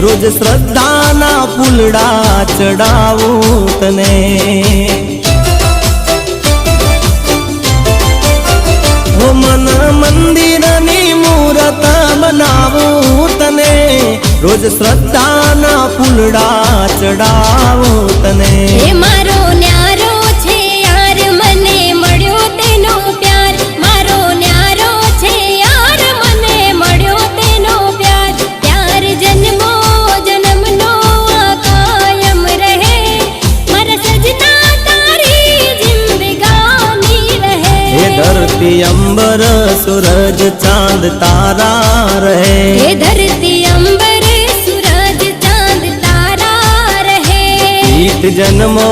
रोज श्रद्धाना फूलड़ा चढ़ावूं तने। हो मन मंदिरनी मूरत बनावूं तने, रोज श्रद्धाना फूलड़ा चढ़ावूं तने। हे मारो न्यारो छे यार मने मळ्यो तेनो प्यार, मारो न्यारो छे यार मने मळ्यो तेनो प्यार। प्यार जन्मो जन्मनो आ कायम रहे, मारा सजना तारी जिंदगानी रहे। हे धरती अंबर सूरज चांद तारा रहे, हे धरती अंबर सूरज चांद तारा रहे। गीत जन्मो